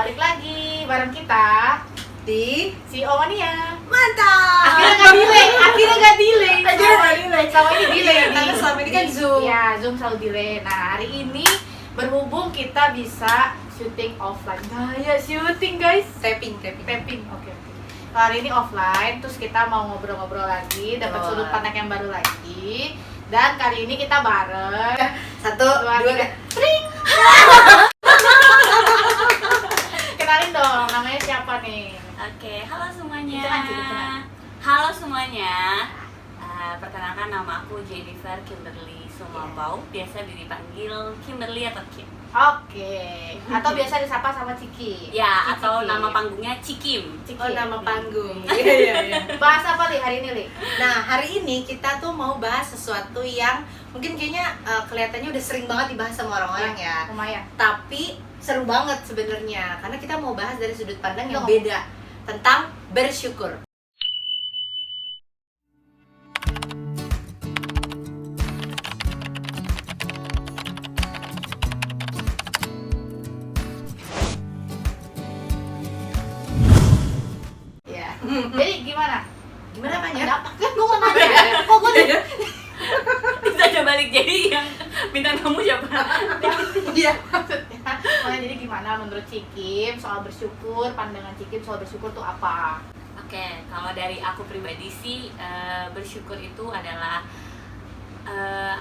balik lagi bareng kita di CEO Mania. mantap. Akhirnya nggak delay. Sama ini delay. Karena selama ini kan Zoom. Ya, Zoom selalu delay. Nah, hari ini berhubung kita bisa syuting offline. Nah, ya syuting guys. Tapping. Oke. Hari ini offline, terus kita mau ngobrol-ngobrol lagi, dapat sudut pandang yang baru lagi. Dan kali ini kita bareng. 1, 2, 3. Tring. Kenalin dong, namanya siapa nih? Oke, halo semuanya. Kenalan. Halo semuanya. Perkenalkan, nama aku Jennifer Kimberly Sumambau, biasa dipanggil Kimberly atau Kim. Oke. Atau biasa disapa sama Ciki. Ya, Ciki. atau nama panggungnya Cikim. Ciki. Oh, nama panggung. Iya. Bahas apa Li hari ini, Li? Nah, hari ini kita tuh mau bahas sesuatu yang mungkin kayaknya kelihatannya udah sering banget dibahas sama orang-orang ya. Lumayan. Tapi seru banget sebenarnya karena kita mau bahas dari sudut pandang yang Loh. beda tentang bersyukur. Ya. Jadi gimana? Gimana apanya? Kan gue mau nanya. Kok gue Bisa coba balik, jadi yang bintang tamu siapa? Iya. maksudnya? Jadi gimana menurut Cikim soal bersyukur? Pandangan Cikim soal bersyukur tuh apa? Oke, kalau dari aku pribadi sih, bersyukur itu adalah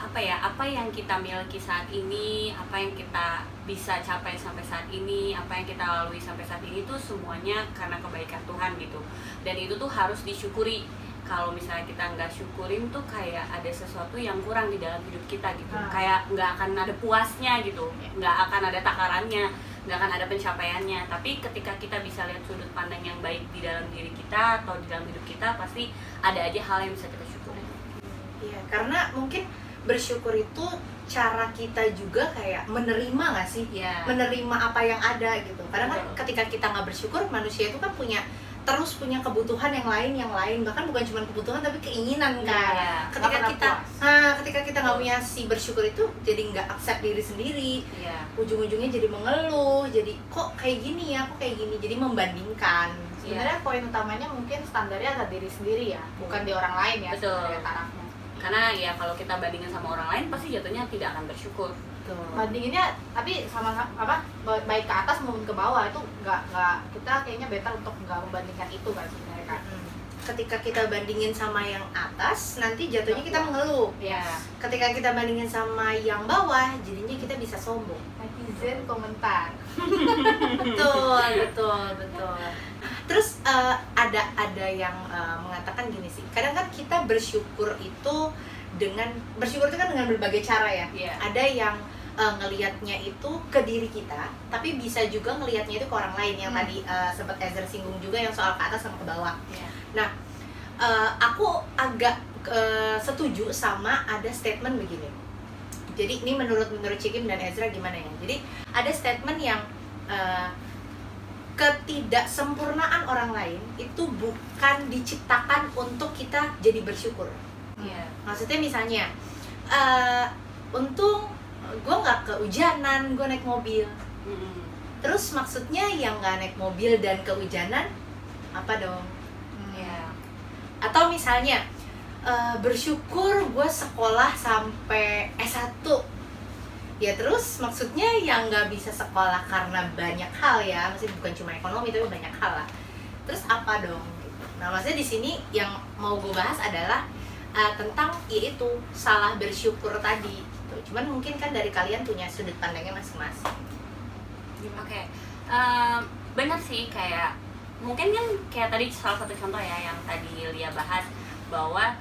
apa yang kita miliki saat ini, apa yang kita bisa capai sampai saat ini, apa yang kita lalui sampai saat ini tuh semuanya karena kebaikan Tuhan gitu. Dan itu tuh harus disyukuri. Kalau misalnya kita nggak syukurin tuh kayak ada sesuatu yang kurang di dalam hidup kita gitu. Kayak nggak akan ada puasnya gitu, nggak akan ada takarannya, nggak akan ada pencapaiannya. Tapi ketika kita bisa lihat sudut pandang yang baik di dalam diri kita atau di dalam hidup kita, pasti ada aja hal yang bisa kita syukuri. Iya, karena mungkin bersyukur itu cara kita juga kayak menerima nggak sih? Iya. Menerima apa yang ada gitu. Karena kan Betul. ketika kita nggak bersyukur, manusia itu kan terus punya kebutuhan yang lain, bahkan bukan cuma kebutuhan tapi keinginan kan. Iya. Ketika kita nggak punya si bersyukur itu, jadi nggak accept diri sendiri. Iya. Ujung-ujungnya jadi mengeluh, jadi kok kayak gini ya, jadi membandingkan. Sebenarnya poin utamanya mungkin standarnya ada diri sendiri ya, bukan di orang lain ya. Betul. sebenarnya tarafnya. Karena ya kalau kita bandingin sama orang lain pasti jatuhnya tidak akan bersyukur. Bandinginnya tapi sama apa baik ke atas maupun ke bawah itu nggak kita kayaknya better untuk nggak membandingkan itu kan sebenarnya kan. Ketika kita bandingin sama yang atas, nanti jatuhnya kita mengeluh. Ya. Ketika kita bandingin sama yang bawah, jadinya kita bisa sombong. Netizen komentar. Betul. Terus ada yang mengatakan gini sih. Kadang kan kita bersyukur itu dengan berbagai cara ya. Iya. Ada yang ngelihatnya itu ke diri kita, tapi bisa juga ngelihatnya itu ke orang lain yang tadi sempat Ezra singgung juga yang soal ke atas sama ke bawah. Iya. Nah, aku agak setuju sama ada statement begini. Jadi ini menurut Cikim dan Ezra gimana ya? Jadi ada statement yang ketidaksempurnaan orang lain itu bukan diciptakan untuk kita jadi bersyukur. Iya. Maksudnya misalnya, untung gue nggak kehujanan, gue naik mobil. Terus maksudnya yang nggak naik mobil dan kehujanan apa dong? Iya. Atau misalnya bersyukur gue sekolah sampai S1. Ya terus maksudnya yang nggak bisa sekolah karena banyak hal ya, maksudnya bukan cuma ekonomi tapi banyak hal lah. Terus apa dong? Nah maksudnya di sini yang mau gue bahas adalah tentang yaitu salah bersyukur tadi. Gitu. Cuman mungkin kan dari kalian punya sudut pandangnya masing-masing. Oke, benar sih, kayak mungkin kan kayak tadi salah satu contoh ya yang tadi Lia bahas bahwa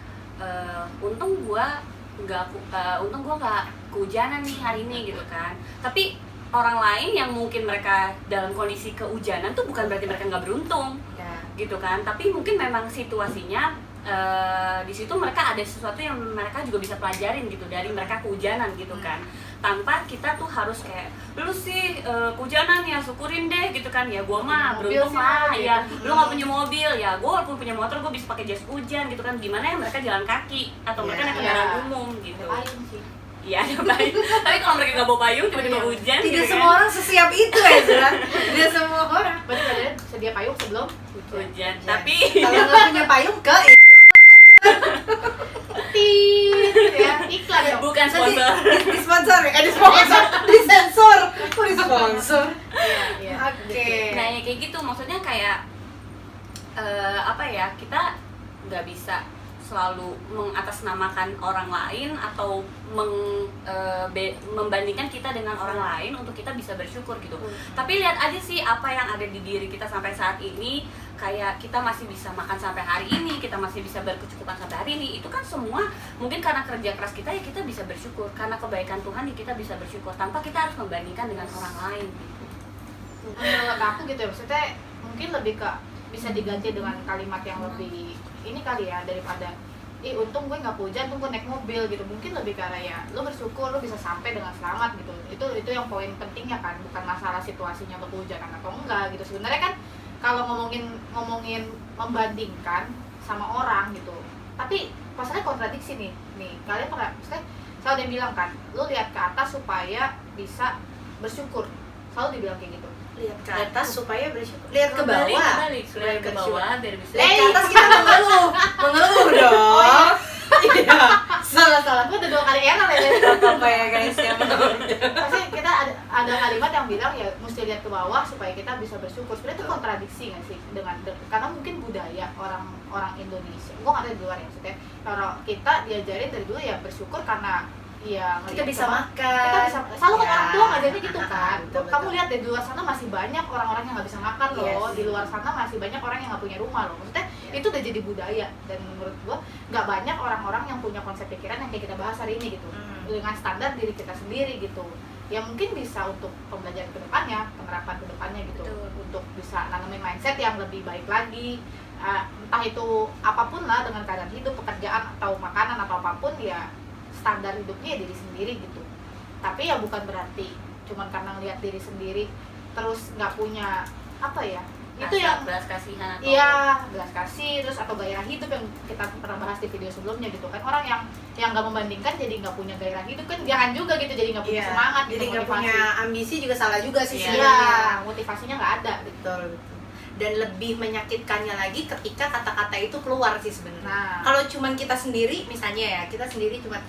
untung gua nggak kehujanan nih hari ini gitu kan. Tapi orang lain yang mungkin mereka dalam kondisi kehujanan tuh bukan berarti mereka nggak beruntung Ya. gitu kan. Tapi mungkin memang situasinya di situ mereka ada sesuatu yang mereka juga bisa pelajarin gitu dari mereka kehujanan gitu kan. Tanpa kita tuh harus kayak lu sih kehujanan ya syukurin deh gitu kan, ya gua mah Mobil beruntung sih, lah gitu. ya, lu nggak punya mobil ya, gua walaupun punya motor gua bisa pakai jas hujan gitu kan. Gimana ya mereka jalan kaki atau mereka naik kendaraan umum gitu. Lain sih. Iya ada payung. Tapi kalau mereka nggak bawa payung, tiba-tiba hujan. Tidak gitu semua kan. orang sesiap itu ya, Zara. Tidak semua orang. Berarti kalian sedia payung sebelum Hujan. Tapi Kalau nggak punya payung ke tit ya iklan dong. bukan sponsor. di sponsor ya, di sponsor, di sensor, kok di sponsor? Iya. Oke. Nah ya kayak gitu, maksudnya kayak apa ya, kita nggak bisa selalu mengatasnamakan orang lain atau membandingkan kita dengan orang lain untuk kita bisa bersyukur gitu. Tapi lihat aja sih apa yang ada di diri kita sampai saat ini, kayak kita masih bisa makan sampai hari ini, kita masih bisa berkecukupan sampai hari ini. Itu kan semua mungkin karena kerja keras kita, ya kita bisa bersyukur. Karena kebaikan Tuhan ya kita bisa bersyukur tanpa kita harus membandingkan dengan orang lain gitu. Menurut aku gitu ya, maksudnya mungkin lebih ke bisa diganti dengan kalimat yang lebih ini kali ya, daripada untung gue nggak hujan, untung gue naik mobil gitu. Mungkin lebih ke arah ya lo bersyukur lo bisa sampai dengan selamat gitu. Itu yang poin pentingnya kan, bukan masalah situasinya berhujan atau enggak gitu. Sebenarnya kan kalau ngomongin membandingkan sama orang gitu, tapi masalahnya kontradiksi nih kalian pernah, maksudnya selalu dia bilang kan, lo lihat ke atas supaya bisa bersyukur, selalu dibilang kayak gitu. Lihat ke atas supaya bersyukur. Lihat ke bawah. Lihat ke bersyukur. bawah biar bisa. Lihat ke atas kita mengeluh dong. Iya. Salah gue udah 2 kali error ya. Apa ya guys ya? Pasti kita ada kalimat yang bilang ya mesti lihat ke bawah supaya kita bisa bersyukur. Sebenarnya itu kontradiksi nggak sih karena mungkin budaya orang Indonesia. Gue nggak tahu di luar ya, maksudnya kalau kita diajarin dari dulu ya bersyukur karena ya Kita bisa makan. Kita bisa selalu kan Ya. orang tua ngajarin gitu kan. Betul. Kamu lihat di luar sana masih banyak orang-orang yang nggak bisa makan loh. Yes. Di luar sana masih banyak orang yang nggak punya rumah loh. Maksudnya itu udah jadi budaya, dan menurut gua nggak banyak orang-orang yang punya konsep pikiran yang kayak kita bahas hari ini gitu. Dengan standar diri kita sendiri gitu. Ya mungkin bisa untuk pembelajaran kedepannya, penerapan kedepannya gitu. Betul. Untuk bisa nanamin mindset yang lebih baik lagi. Entah itu apapun lah, dengan keadaan hidup, pekerjaan atau makanan atau apapun, ya standar hidupnya ya diri sendiri gitu. Tapi ya bukan berarti cuman karena ngelihat diri sendiri terus nggak punya apa ya, itu yang belas kasihan atau iya belas kasih terus atau gairah hidup yang kita pernah bahas di video sebelumnya gitu kan. Orang yang nggak membandingkan jadi nggak punya gairah hidup kan, jangan juga gitu, jadi nggak punya semangat Jadi gitu, nggak motivasi. punya ambisi juga salah juga sih Iya. sebenarnya. Motivasinya nggak ada gitu. Betul. Dan lebih menyakitkannya lagi ketika kata-kata itu keluar sih sebenarnya. Nah. Kalau cuman kita sendiri misalnya ya, kita sendiri cuman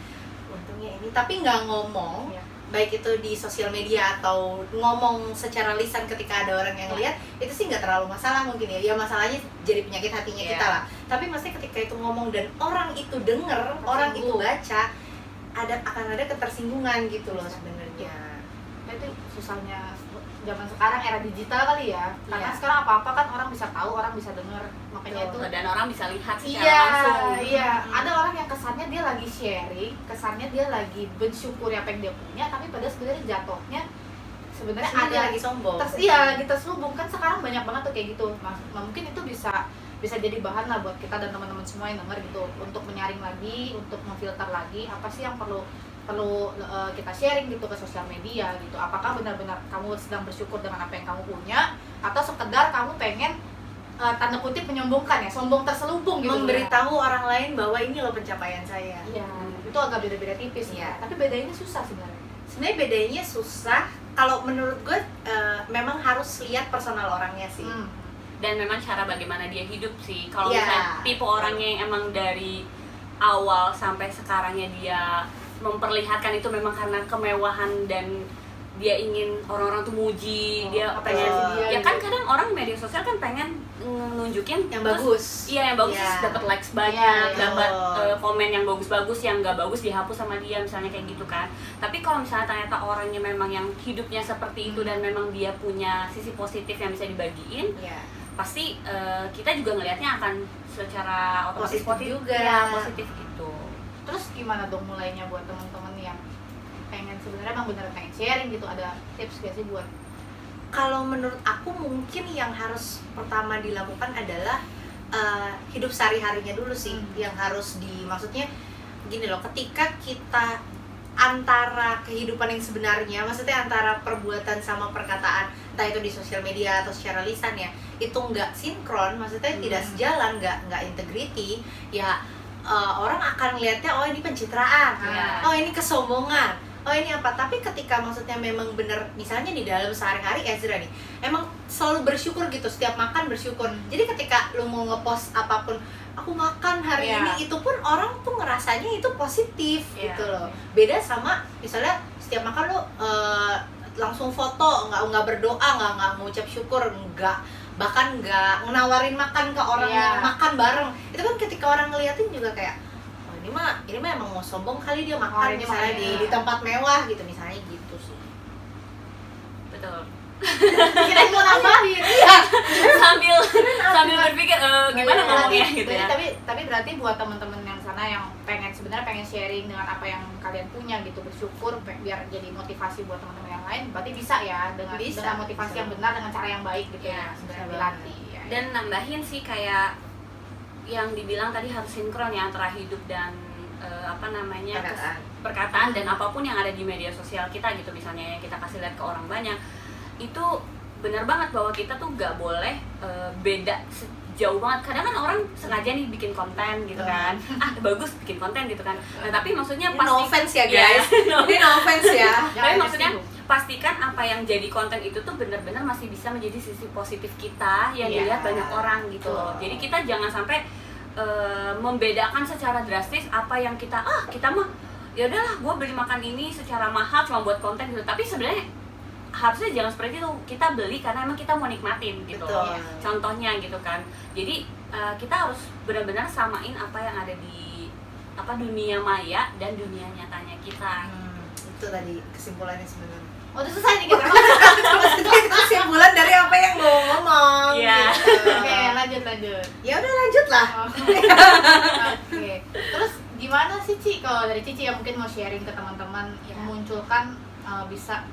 untungnya ini tapi nggak ngomong, Iya. baik itu di sosial media atau ngomong secara lisan ketika ada orang yang lihat, itu sih nggak terlalu masalah mungkin ya. Ya masalahnya jadi penyakit hatinya Iya. kita lah. Tapi maksudnya ketika itu ngomong dan orang itu denger, orang itu baca, akan ada ketersinggungan gitu loh sebenarnya. Itu susahnya zaman sekarang, era digital kali ya. Karena Iya. sekarang apa-apa kan orang bisa tahu, orang bisa dengar. Makanya itu dan orang bisa lihat secara iya, langsung. iya. Ada orang yang kesannya dia lagi sharing, kesannya dia lagi bersyukuri apa yang dia punya, tapi padahal sebenarnya jatuhnya sebenarnya Sebenarnya ada dia lagi sombong. iya lagi terselubung kan. Sekarang banyak banget tuh kayak gitu. Mungkin itu bisa jadi bahan lah buat kita dan teman-teman semua yang denger gitu, untuk menyaring lagi, untuk memfilter lagi apa sih yang perlu kita sharing gitu ke sosial media gitu. Apakah benar-benar kamu sedang bersyukur dengan apa yang kamu punya, atau sekedar kamu pengen tanda kutip menyombongkan ya, sombong terselubung gitu, Memberitahu orang lain bahwa ini loh pencapaian saya. iya. Itu agak beda-beda tipis Iya. ya, tapi bedanya susah sebenarnya. Sebenarnya bedanya susah. Kalau menurut gue memang harus lihat personal orangnya sih. Dan memang cara bagaimana dia hidup sih. Kalau Iya. misalnya tipe orangnya yang emang dari awal sampai sekarangnya dia memperlihatkan itu memang karena kemewahan dan dia ingin orang-orang tuh muji, dia pengen dia ya kan kadang orang media sosial kan pengen nunjukin Yang terus- bagus. Iya yang bagus, Iya. dapat likes banyak, Iya, dapat betul. komen yang bagus-bagus, yang nggak bagus dihapus sama dia misalnya kayak gitu kan. Tapi kalau misalnya ternyata orangnya memang yang hidupnya seperti itu dan memang dia punya sisi positif yang bisa dibagiin, Iya. pasti kita juga ngelihatnya akan secara otomatis Positif juga. ya, positif gitu. Terus gimana dong mulainya buat teman-teman yang pengen sebenarnya emang bener pengen sharing gitu? Ada tips gak sih buat Kalau menurut aku mungkin yang harus pertama dilakukan adalah hidup sehari-harinya dulu sih, yang harus maksudnya gini loh, ketika kita antara kehidupan yang sebenarnya, maksudnya antara perbuatan sama perkataan, entah itu di sosial media atau secara lisan ya, itu nggak sinkron, maksudnya tidak sejalan, nggak integrity, ya orang akan melihatnya oh ini pencitraan, Iya. oh ini kesombongan, oh ini apa. Tapi ketika maksudnya memang bener, misalnya di dalam sehari-hari Ezra nih emang selalu bersyukur gitu, setiap makan bersyukur. Jadi ketika lu mau ngepost apapun, aku makan hari Iya. ini, itu pun orang tuh ngerasanya itu positif Iya. gitu loh. Beda sama misalnya setiap makan lu langsung foto, nggak berdoa, nggak mengucap syukur, bahkan nggak nawarin makan ke orang Iya. yang makan bareng. Itu kan ketika orang ngeliatin juga kayak, oh ini mah emang mau sombong kali dia makan, ini misalnya mah di tempat mewah gitu misalnya gitu sih. Betul. Kirain mau nambahin. Iya. sambil berpikir gimana ngomongnya gitu ya. Tapi berarti buat teman-teman yang sana yang sebenarnya pengen sharing dengan apa yang kalian punya gitu, bersyukur biar jadi motivasi buat teman-teman yang lain, berarti bisa ya dengan motivasi yang benar, dengan cara yang baik gitu Ya, ya, sebenarnya dilatih ya. Dan nambahin sih kayak yang dibilang tadi harus sinkron ya antara hidup dan perkataan dan apapun yang ada di media sosial kita gitu, misalnya yang kita kasih lihat ke orang banyak, itu benar banget bahwa kita tuh nggak boleh beda jauh banget. Kadang kan orang sengaja nih bikin konten gitu kan, bagus bikin konten gitu kan. Nah tapi maksudnya pasti no offense ya guys, ini no offense ya. Tapi maksudnya pastikan apa yang jadi konten itu tuh benar-benar masih bisa menjadi sisi positif kita yang dilihat banyak orang gitu. Jadi kita jangan sampai membedakan secara drastis apa yang kita mah ya udahlah gue beli makan ini secara mahal cuma buat konten gitu. Tapi sebenarnya harusnya jangan seperti itu, kita beli karena emang kita mau nikmatin gitu. Contohnya gitu kan. Jadi kita harus benar-benar samain apa yang ada di dunia maya dan dunia nyatanya kita. Itu tadi kesimpulannya sebenarnya. Oh udah selesai nih kita. Itu kesimpulan dari apa yang gue ngomong. Iya. Gitu. Oke, lanjut. Ya udah lanjut lah. Oke. Terus gimana sih Ci, kalau dari Cici yang mungkin mau sharing ke teman-teman yang memunculkan bisa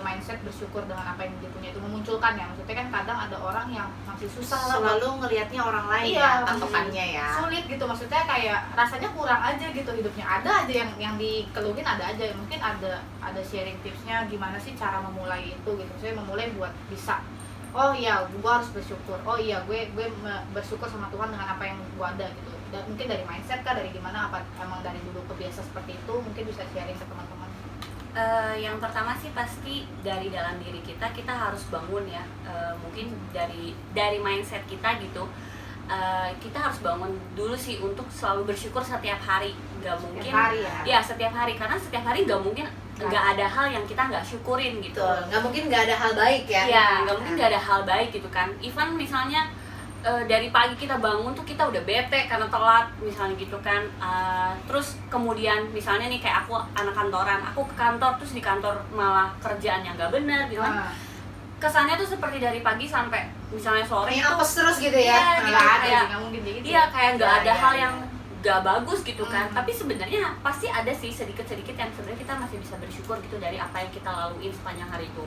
mindset bersyukur dengan apa yang dia punya itu, memunculkan ya, maksudnya kan kadang ada orang yang masih susah lah selalu ngelihatnya orang lain iya, patokannya ya sulit gitu, maksudnya kayak rasanya kurang aja gitu hidupnya, ada aja yang dikeluhin, ada aja mungkin ada sharing tipsnya gimana sih cara memulai itu gitu, maksudnya memulai buat bisa oh iya gue harus bersyukur, oh iya gue bersyukur sama Tuhan dengan apa yang gue ada gitu. Dan mungkin dari mindset kah, dari gimana, apa emang dari dulu kebiasa seperti itu, mungkin bisa sharing ke teman-teman. Yang pertama sih pasti dari dalam diri kita harus bangun ya, mungkin dari mindset kita gitu. Kita harus bangun dulu sih untuk selalu bersyukur setiap hari. Nggak mungkin setiap hari ya setiap hari, karena setiap hari nggak mungkin nggak ada hal yang kita nggak syukurin gitu. nggak mungkin nggak ada hal baik ya. Iya, nggak mungkin nggak ada hal baik gitu kan. Even misalnya dari pagi kita bangun tuh kita udah bete karena telat misalnya gitu kan, terus kemudian misalnya nih kayak aku anak kantoran, aku ke kantor terus di kantor malah kerjaan yang nggak benar gitu kan. Kesannya tuh seperti dari pagi sampai misalnya sore kayak itu apes terus gitu ya. Iya, gitu, nggak ada kayak, sih, nggak mungkin gitu iya kayak nggak ada hal iya. yang nggak bagus gitu kan. Tapi sebenarnya pasti ada sih sedikit-sedikit yang sebenarnya kita masih bisa bersyukur gitu dari apa yang kita laluin sepanjang hari itu.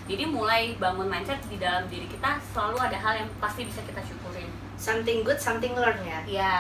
Jadi mulai bangun mindset di dalam diri kita, selalu ada hal yang pasti bisa kita syukurin. Something good, something learn ya. Iya.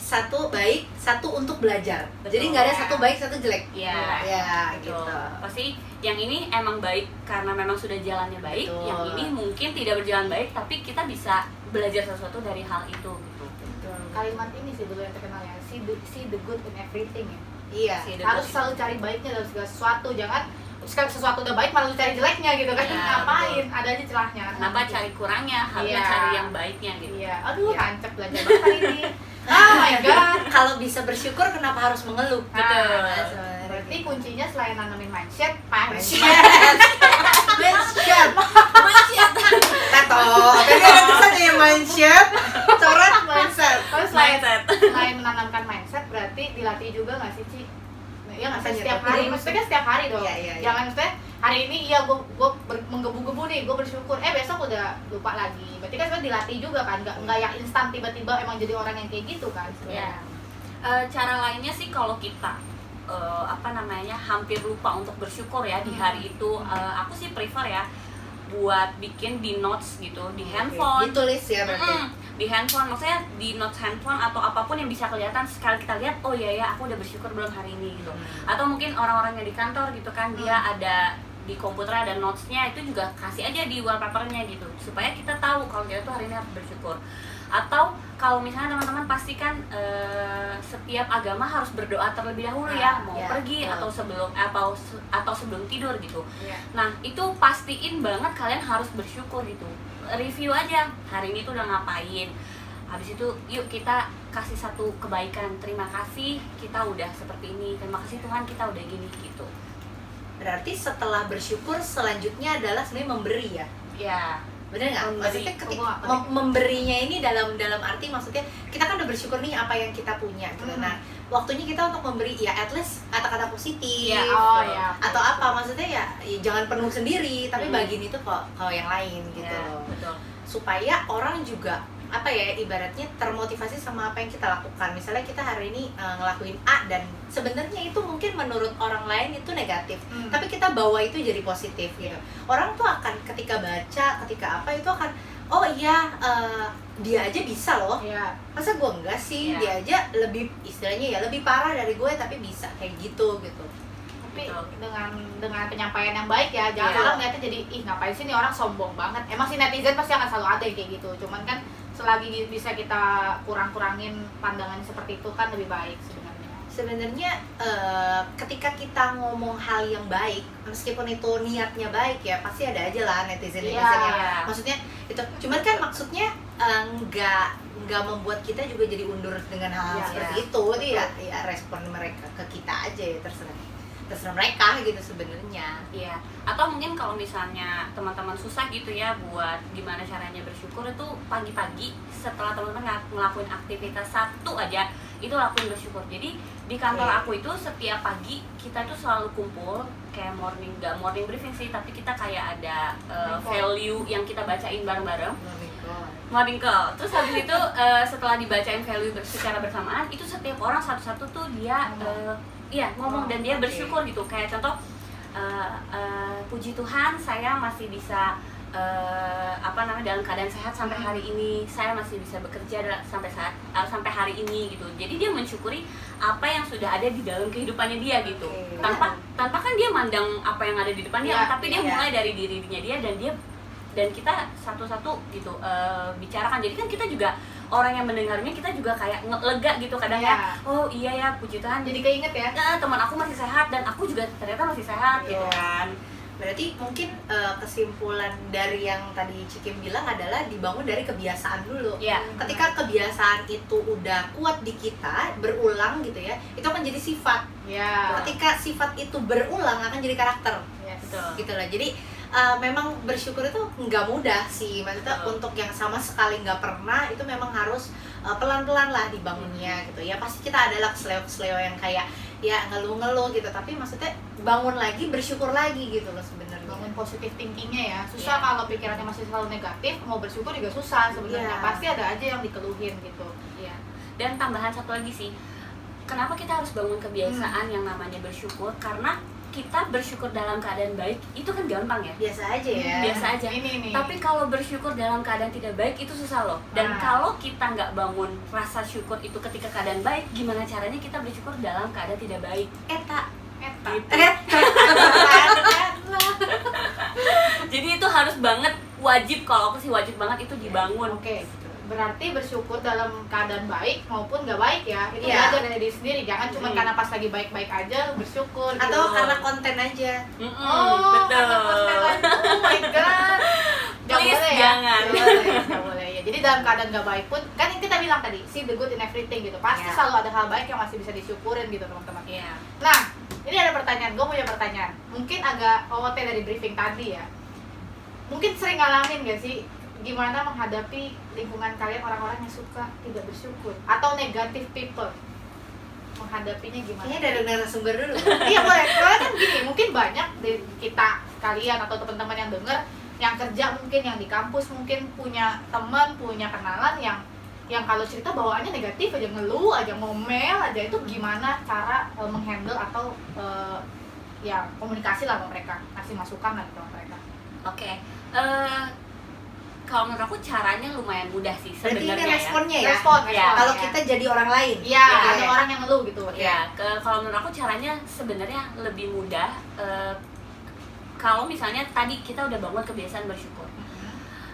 Satu baik, satu untuk belajar. Betul. Jadi nggak ada satu baik, satu jelek. Iya. Ya, Betul. gitu. Pasti yang ini emang baik karena memang sudah jalannya baik. Betul. Yang ini mungkin tidak berjalan baik, tapi kita bisa belajar sesuatu dari hal itu gitu. Kalimat ini sih dulu yang terkenal ya, see the good in everything ya. Iya. See the Harus good. selalu cari baiknya dalam segala sesuatu, jangan sekali sesuatu udah baik malah lu cari jeleknya gitu kan. Iya, Ngapain, ada aja celahnya. Kenapa cari kurangnya, harusnya Iya. cari yang baiknya gitu. Iya, aduh Iya. rancak belajar banget hari ini. Oh my god. Kalau bisa bersyukur, kenapa harus mengeluh? Betul. Berarti kuncinya selain nanamin mindset. Mindset. Tato. Oke, ada tulisannya ya mindset. Coret mindset. Terus selain menanamkan mindset, berarti dilatih juga nggak sih Ci? Ya nggak sih, setiap hari, maksudnya kan setiap hari dong. Iya. Jangan maksudnya hari ini iya gue menggebu-gebu nih, gue bersyukur, besok udah lupa lagi. Berarti kan sebenarnya dilatih juga kan, nggak yang instan tiba-tiba emang jadi orang yang kayak gitu kan. Ya. Cara lainnya sih kalau kita hampir lupa untuk bersyukur ya di hari itu, aku sih prefer ya buat bikin di notes gitu di handphone. Ditulis ya berarti. Di handphone, maksudnya di notes handphone atau apapun yang bisa kelihatan, sekali kita lihat oh iya ya aku udah bersyukur belum hari ini gitu. Atau mungkin orang-orang yang di kantor gitu kan, dia ada di komputer ada notesnya, itu juga kasih aja di wallpapernya gitu supaya kita tahu kalau kita tuh hari ini harus bersyukur. Atau kalau misalnya teman-teman pastikan setiap agama harus berdoa terlebih dahulu ya, mau pergi atau sebelum tidur gitu. Nah itu pastiin banget kalian harus bersyukur gitu. Review aja hari ini tuh udah ngapain. Habis itu yuk kita kasih satu kebaikan, terima kasih kita udah seperti ini, terima kasih Tuhan kita udah gini gitu. Berarti setelah bersyukur selanjutnya adalah sebenarnya memberi ya. Ya. Bener nggak? Maksudnya ketika memberinya ini dalam arti maksudnya kita kan udah bersyukur nih apa yang kita punya gitu. Nah waktunya kita untuk memberi ya at least kata-kata positif atau apa maksudnya ya jangan penuh sendiri tapi bagiin itu ke yang lain gitu loh. Betul. Supaya orang juga apa ya ibaratnya termotivasi sama apa yang kita lakukan. Misalnya kita hari ini ngelakuin A dan sebenarnya itu mungkin menurut orang lain itu negatif, tapi kita bawa itu jadi positif gitu. Orang tuh akan ketika baca, ketika apa itu akan oh iya dia aja bisa loh. Masa gue enggak sih? Dia aja lebih istilahnya ya lebih parah dari gue tapi bisa kayak gitu. Tapi dengan penyampaian yang baik ya, jangan orang ngeliatnya jadi ih ngapain sih nih orang sombong banget. Emang sih netizen pasti akan selalu ada kayak gitu, cuman kan selagi bisa kita kurangin pandangannya seperti itu kan lebih baik sebenarnya. Ketika kita ngomong hal yang baik meskipun itu niatnya baik ya pasti ada aja lah netizen yang maksudnya itu cuman kan maksudnya nggak membuat kita juga jadi undur dengan hal seperti itu. Jadi ya respon mereka ke kita aja ya terserah mereka gitu sebenarnya. Iya. Atau mungkin kalau misalnya teman-teman susah gitu ya buat gimana caranya bersyukur itu pagi-pagi setelah teman-teman ngelakuin aktivitas satu aja itu lakuin bersyukur. Jadi di kantor aku itu setiap pagi kita tuh selalu kumpul kayak nggak morning briefing sih tapi kita kayak ada value yang kita bacain bareng-bareng. Morning call. Terus habis itu setelah dibacain value secara bersamaan itu setiap orang satu-satu tuh dia ngomong dan dia bersyukur gitu. Kayak contoh puji Tuhan saya masih bisa dalam keadaan sehat sampai hari ini, saya masih bisa bekerja sampai hari ini gitu. Jadi dia mensyukuri apa yang sudah ada di dalam kehidupannya dia gitu. Tanpa kan dia mandang apa yang ada di depan dia, tapi dia mulai dari dirinya dia dan kita satu-satu gitu bicarakan. Jadi kan kita juga orang yang mendengarnya kita juga kayak lega gitu kadang ya. Oh iya ya puji Tuhan. Jadi keinget ya. Teman aku masih sehat dan aku juga ternyata masih sehat gitu kan. Berarti mungkin kesimpulan dari yang tadi Cikim bilang adalah dibangun dari kebiasaan dulu. Ketika kebiasaan itu udah kuat di kita, berulang gitu ya, itu akan jadi sifat. Ketika sifat itu berulang akan jadi karakter. Gitu lah. Jadi memang bersyukur itu nggak mudah sih, maksudnya untuk yang sama sekali nggak pernah itu memang harus pelan-pelan lah dibangunnya gitu ya. Pasti kita adalah kesleo yang kayak ya ngeluh-ngeluh gitu, tapi maksudnya bangun lagi, bersyukur lagi gitu loh sebenarnya. Bangun positive thinkingnya ya. Susah kalau pikirannya masih selalu negatif, mau bersyukur juga susah sebenarnya. Pasti ada aja yang dikeluhin gitu. Dan tambahan satu lagi sih, kenapa kita harus bangun kebiasaan yang namanya bersyukur? Karena kita bersyukur dalam keadaan baik itu kan gampang ya, biasa aja ya, biasa aja. Tapi kalau bersyukur dalam keadaan tidak baik itu susah loh. Dan kalau kita nggak bangun rasa syukur itu ketika keadaan baik, gimana caranya kita bersyukur dalam keadaan tidak baik? Jadi itu harus banget, wajib, kalau aku sih wajib banget itu dibangun. Berarti bersyukur dalam keadaan baik maupun nggak baik ya, itu belajar dari diri sendiri. Jangan cuma karena pas lagi baik-baik aja bersyukur gitu. Atau karena konten aja. Betul. Karena konten aja. Oh my god. Jangan boleh ya. Jadi dalam keadaan nggak baik pun kan yang kita bilang tadi, see the good in everything gitu. Pasti selalu ada hal baik yang masih bisa disyukurin gitu teman-teman. Nah, ini ada pertanyaan, gue punya pertanyaan. Mungkin agak OOT dari briefing tadi ya. Mungkin sering ngalamin gak sih gimana menghadapi lingkungan kalian orang-orang yang suka tidak bersyukur atau negative people, menghadapinya gimana? Ini dari narasumber dulu. Iya boleh, soalnya kan gini, mungkin banyak di kita kalian atau teman-teman yang denger, yang kerja mungkin, yang di kampus mungkin punya teman, punya kenalan yang kalau cerita bawaannya negatif aja, ngeluh aja, ngomel aja. Itu gimana cara menghandle atau ya komunikasi lah sama mereka, kasih masukan lah gitu sama mereka. Kalau menurut aku caranya lumayan mudah sih sebenarnya. Berarti ini responnya ya? Respon kalau kita jadi orang lain? Ada orang yang ngeluh gitu. Kalau menurut aku caranya sebenarnya lebih mudah. Kalau misalnya tadi kita udah bangun kebiasaan bersyukur,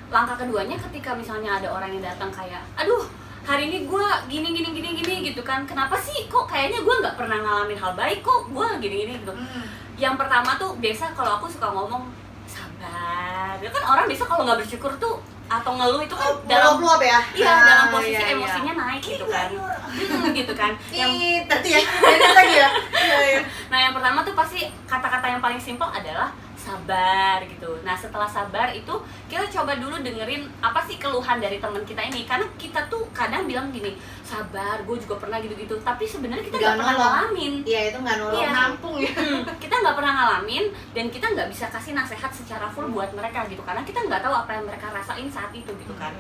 langkah keduanya ketika misalnya ada orang yang datang kayak, aduh hari ini gue gini gitu kan, kenapa sih kok kayaknya gue nggak pernah ngalamin hal baik, kok gue gini gitu. Yang pertama tuh biasa kalau aku suka ngomong sabar, ya kan orang biasa kalau nggak bersyukur tuh atau ngeluh itu kan dalam meluap ya. iya dalam posisi iya, emosinya naik gitu kan. Gitu kan. Yang tadi ya, beda lagi ya. Iya. nah yang pertama tuh pasti kata-kata yang paling simpel adalah sabar gitu. Nah setelah sabar itu kita coba dulu dengerin apa sih keluhan dari teman kita ini, karena kita tuh kadang bilang gini, sabar, gue juga pernah gitu-gitu, tapi sebenarnya kita nggak pernah ngalamin. Iya, itu nggak nolong. Iya. Nampung ya. Kita nggak pernah ngalamin dan kita nggak bisa kasih nasihat secara full buat mereka gitu, karena kita nggak tahu apa yang mereka rasain saat itu gitu kan.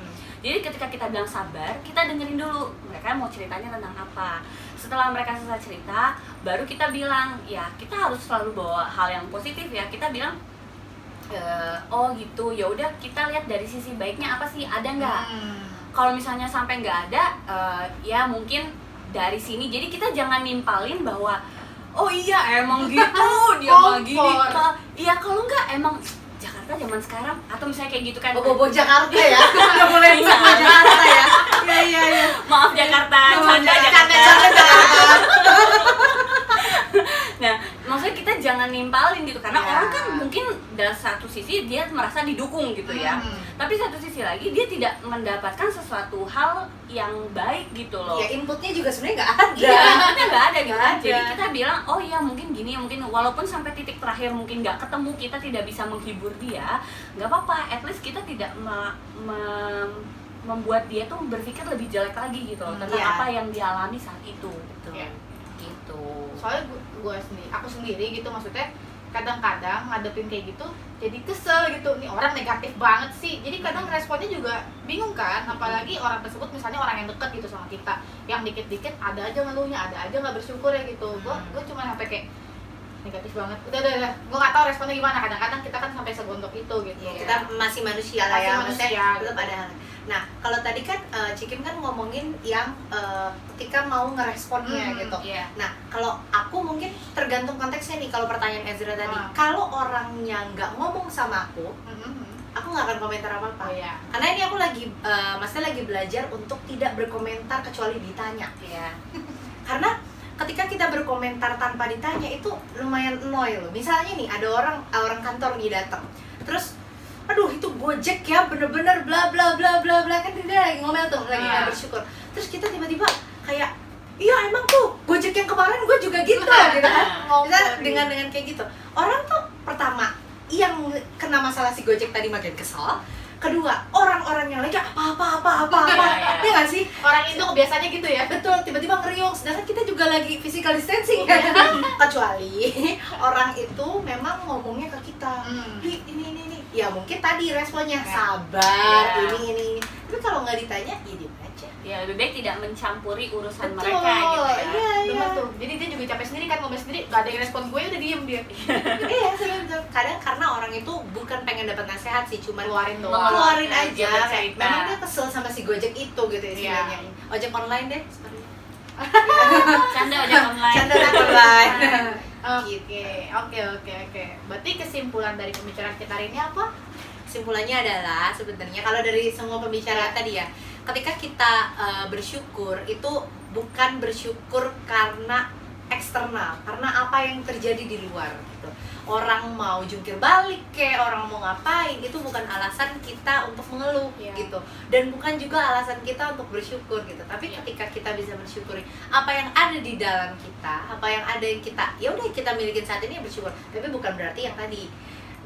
Jadi ketika kita bilang sabar, kita dengerin dulu mereka mau ceritanya tentang apa. Setelah mereka selesai cerita, baru kita bilang, ya kita harus selalu bawa hal yang positif ya. Kita bilang, oh gitu, ya udah kita lihat dari sisi baiknya apa sih, ada nggak? Kalau misalnya sampai nggak ada, ya mungkin dari sini. Jadi kita jangan nimpalin bahwa, oh iya emang gitu, dia mah gini. Iya kalau nggak emang Jakarta zaman sekarang atau misalnya kayak gitu kan. Bobo Jakarta ya. Udah mulai Iya. Bobo Jakarta ya. Iya. Maaf Jakarta, canda Jakarta. Nah, maksudnya kita jangan nimpalin gitu, karena Ya. orang kan mungkin dari satu sisi dia merasa didukung gitu ya, tapi satu sisi lagi dia tidak mendapatkan sesuatu hal yang baik gitu loh. Ya inputnya juga sebenarnya nggak ada. Iya, inputnya nggak ada gitu. Nggak ada. Jadi kita bilang, oh iya mungkin gini, mungkin walaupun sampai titik terakhir mungkin nggak ketemu, kita tidak bisa menghibur dia, nggak apa-apa. At least kita tidak membuat dia tuh berpikir lebih jelek lagi gitu loh, tentang Iya. apa yang dia alami saat itu. Gitu. Iya. Gitu. Soalnya aku sendiri gitu, maksudnya kadang-kadang ngadepin kayak gitu jadi kesel gitu, nih orang negatif banget sih, jadi kadang responnya juga bingung kan, apalagi orang tersebut misalnya orang yang deket gitu sama kita, yang dikit-dikit ada aja ngeluhnya, ada aja nggak bersyukur ya gitu. Gue cuma sampai kayak negatif banget, udah gue nggak tahu responnya gimana. Kadang-kadang kita kan sampai segontok itu gitu Ya, kita masih manusia lah ya, Masih manusia, maksudnya gitu. tetap ada. Nah, kalau tadi kan Cikim kan ngomongin yang ketika mau ngeresponnya gitu. Iya. Nah, kalau aku mungkin tergantung konteksnya nih. Kalau pertanyaan Ezra tadi, Ah. kalau orangnya nggak ngomong sama aku nggak akan komentar apa-apa. Oh iya. Karena ini aku lagi, maksudnya lagi belajar untuk tidak berkomentar kecuali ditanya. Iya. Karena ketika kita berkomentar tanpa ditanya itu lumayan annoy loh. Misalnya nih ada orang kantor nih datang, terus aduh itu Gojek ya bener-bener bla bla bla bla bla, kan dia lagi ngomel tuh, lagi nggak bersyukur. Terus kita tiba-tiba kayak, iya emang tuh Gojek yang kemarin gue juga gitu gitu kan. Bisa dengan kayak gitu. Orang tuh pertama yang kena masalah si Gojek tadi makin kesel. Kedua, orang-orang yang lagi apa Iya. ya nggak sih? Orang Indo biasanya gitu ya. Betul, tiba-tiba ngeriung, sedangkan kita juga lagi physical distancing ya. Kecuali orang itu memang ngomongnya ke kita, "Hi, ini. Ya mungkin tadi responnya sabar, Ya. ini. Tapi kalau nggak ditanya, ya diem aja. Ya lebih baik tidak mencampuri urusan Betul, mereka gitu ya. iya. Bener tuh. Jadi dia juga capek sendiri kan, ngomel sendiri, gak ada yang respon gue, udah diem dia. Iya, kadang karena orang itu bukan pengen dapat nasihat sih, cuman Keluarin doang. keluarin Dia aja. bercerita. Memang dia kesel sama si Gojek itu gitu istilahnya. Iya. Ojek online deh. Sorry. Canda ojek online. Canda online. Oke. Berarti kesimpulan dari pembicaraan kita hari ini apa? Kesimpulannya adalah sebenarnya kalau dari semua pembicaraan tadi ya, ketika kita bersyukur itu bukan bersyukur karena eksternal, karena apa yang terjadi di luar gitu. Orang mau jungkir balik orang mau ngapain, itu bukan alasan kita untuk mengeluh gitu. Dan bukan juga alasan kita untuk bersyukur gitu. Tapi ketika kita bisa bersyukuri apa yang ada di dalam kita, apa yang ada yang kita, ya udah kita milikin saat ini, bersyukur. Tapi bukan berarti yang tadi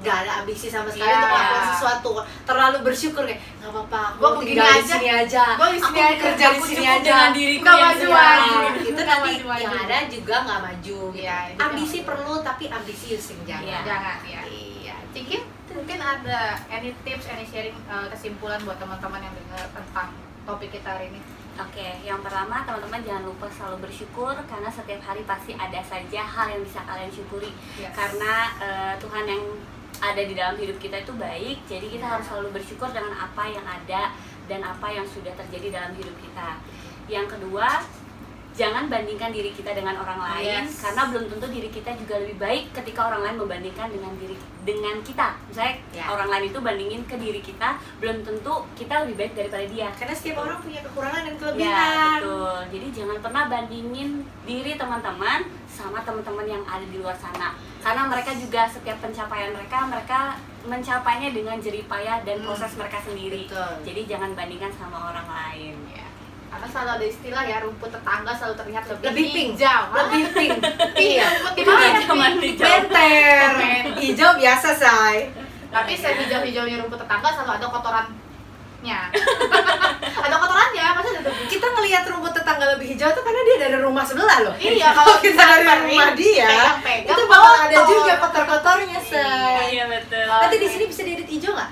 gak ada ambisi sama sekali untuk melakukan sesuatu, terlalu bersyukur kayak nggak apa-apa, Gua aku begini tinggal di aja. sini aja, Gua di sini aku aja. kerja di Aku sini cukup aja, dengan diriku Nggak yang maju-maju. sekarang. itu Nggak nanti maju-maju. yang ada juga nggak maju gitu. Iya, itu Ambisi nggak perlu tapi ambisius yang jangan. Iya. Jangan ya. Iya. Cikin, mungkin ada any tips, any sharing kesimpulan buat teman-teman yang dengar tentang topik kita hari ini? Oke, yang pertama teman-teman jangan lupa selalu bersyukur, karena setiap hari pasti ada saja hal yang bisa kalian syukuri. Yes. Karena Tuhan yang ada di dalam hidup kita itu baik, jadi kita harus selalu bersyukur dengan apa yang ada dan apa yang sudah terjadi dalam hidup kita. Yang kedua, jangan bandingkan diri kita dengan orang lain, Yes. karena belum tentu diri kita juga lebih baik ketika orang lain membandingkan dengan kita. Misalnya Ya. orang lain itu bandingin ke diri kita, belum tentu kita lebih baik daripada dia. Karena setiap orang punya kekurangan dan Ya, kelebihan. betul. Jadi jangan pernah bandingin diri teman-teman sama teman-teman yang ada di luar sana. Karena mereka juga setiap pencapaian mereka mencapainya dengan jerih payah dan proses mereka sendiri. Betul. Jadi jangan bandingkan sama orang lain. Ya. Karena selalu ada istilah ya, rumput tetangga selalu terlihat Lebih pink. hijau. Lebih pink. Iya. Rumput Itu gimana nggak cuma pink? hijau. Benter. Hijau biasa, say. Tapi sehijau-hijaunya rumput tetangga selalu ada kotorannya. Ada kotorannya, pasti ada. Kita ngelihat rumput tetangga lebih hijau tuh karena dia dari rumah sebelah loh. Iya, kalau kita dari samperin, rumah dia, pegang-pegang, itu bakal ada kotor. juga kotor-kotornya, say. Iya betul. Nanti di sini bisa diedit hijau nggak?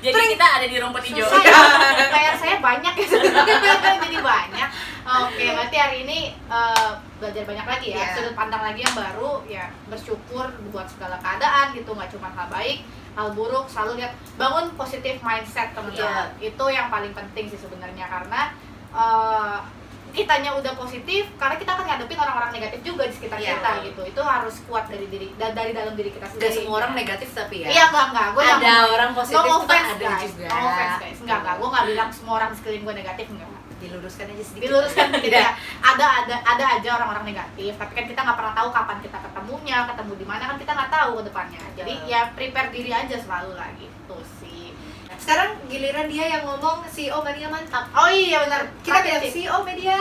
Jadi kita ada di rumput hijau. Susah ya, PR saya banyak ya. Jadi banyak. Oke, berarti hari ini belajar banyak lagi ya, Iya. sudut pandang lagi yang baru, ya bersyukur buat segala keadaan gitu, nggak cuma hal baik, hal buruk, selalu lihat, bangun positif mindset teman-teman. Itu yang paling penting sih sebenarnya, karena kitanya udah positif, karena kita akan ngadepin orang-orang negatif juga di sekitar Iya. kita gitu. Itu harus kuat dari diri dan dari dalam diri kita Gak sendiri. semua orang negatif tapi ya. Iya, enggak, gue Ada orang positif no tuh offense, ada guys. juga. No offense, guys. Enggak, gue nggak bilang semua orang di sekeliling gue negatif, enggak. Diluruskan aja sedikit. Diluruskan gitu Iya. ya. Ada aja orang-orang negatif, tapi kan kita nggak pernah tahu kapan kita ketemunya, ketemu di mana kan kita nggak tahu ke depannya. Jadi ya prepare diri aja selalu lah gitu sih. Sekarang giliran dia yang ngomong CEO Mania mantap. Oh iya benar. Kita Tapi bilang Cik, CEO media.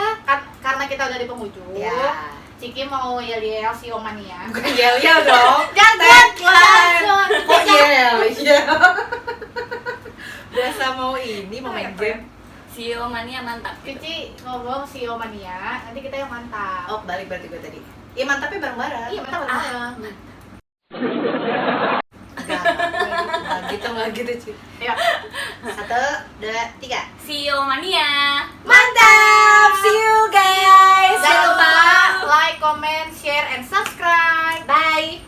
karena kita udah di penghujung. Ya. Ciki mau yel-yel CEO Mania. Bukan yel-yel dong. Jangan, Tagline. Kok yel? Iya. Berasa mau ini mau main game. CEO Mania mantap. Cici ngomong CEO Mania, nanti kita yang mantap. Oh, balik berarti gue tadi. Iya mantapnya bareng-bareng. Iya, mantap bareng. Nggak gitu cuy. Ya. 1, 2, 3. CEO Mania. Mantap! See you guys. Jangan lupa like, comment, share, and subscribe. Bye.